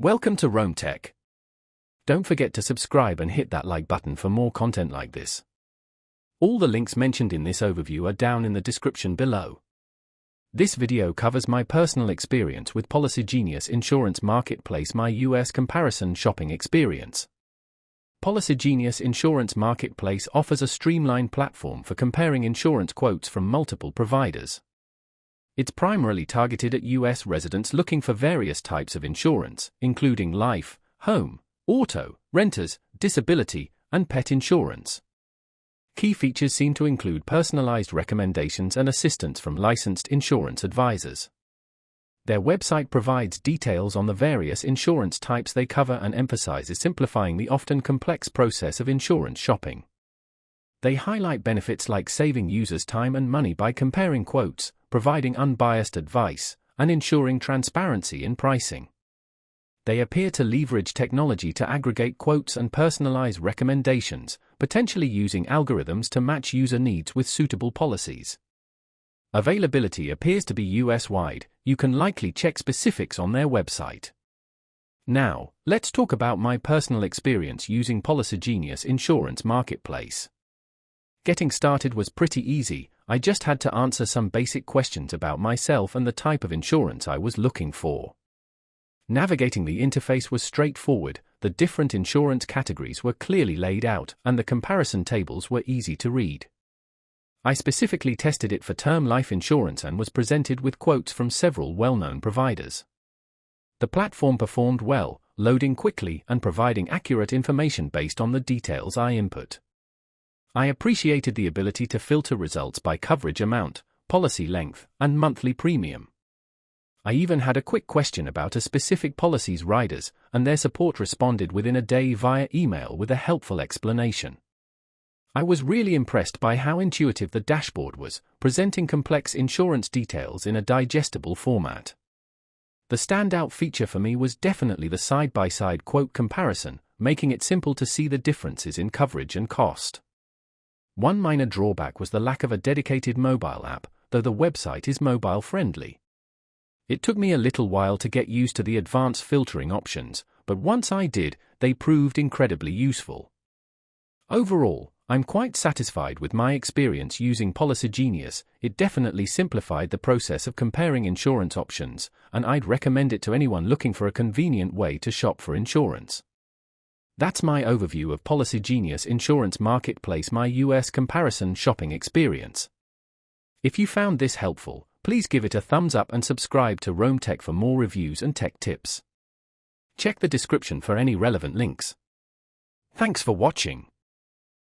Welcome to Rome Tech. Don't forget to subscribe and hit that like button for more content like this. All the links mentioned in this overview are down in the description below. This video covers my personal experience with Policygenius Insurance Marketplace, my US comparison shopping experience. Policygenius Insurance Marketplace offers a streamlined platform for comparing insurance quotes from multiple providers. It's primarily targeted at US residents looking for various types of insurance, including life, home, auto, renters, disability, and pet insurance. Key features seem to include personalized recommendations and assistance from licensed insurance advisors. Their website provides details on the various insurance types they cover and emphasizes simplifying the often complex process of insurance shopping. They highlight benefits like saving users time and money by comparing quotes, providing unbiased advice, and ensuring transparency in pricing. They appear to leverage technology to aggregate quotes and personalize recommendations, potentially using algorithms to match user needs with suitable policies. Availability appears to be US-wide. You can likely check specifics on their website. Now, let's talk about my personal experience using Policygenius Insurance Marketplace. Getting started was pretty easy. I just had to answer some basic questions about myself and the type of insurance I was looking for. Navigating the interface was straightforward, the different insurance categories were clearly laid out, and the comparison tables were easy to read. I specifically tested it for term life insurance and was presented with quotes from several well-known providers. The platform performed well, loading quickly and providing accurate information based on the details I input. I appreciated the ability to filter results by coverage amount, policy length, and monthly premium. I even had a quick question about a specific policy's riders, and their support responded within a day via email with a helpful explanation. I was really impressed by how intuitive the dashboard was, presenting complex insurance details in a digestible format. The standout feature for me was definitely the side-by-side quote comparison, making it simple to see the differences in coverage and cost. One minor drawback was the lack of a dedicated mobile app, though the website is mobile-friendly. It took me a little while to get used to the advanced filtering options, but once I did, they proved incredibly useful. Overall, I'm quite satisfied with my experience using Policygenius. It definitely simplified the process of comparing insurance options, and I'd recommend it to anyone looking for a convenient way to shop for insurance. That's my overview of Policygenius Insurance Marketplace, my US comparison shopping experience. If you found this helpful, please give it a thumbs up and subscribe to Rome Tech for more reviews and tech tips. Check the description for any relevant links. Thanks for watching.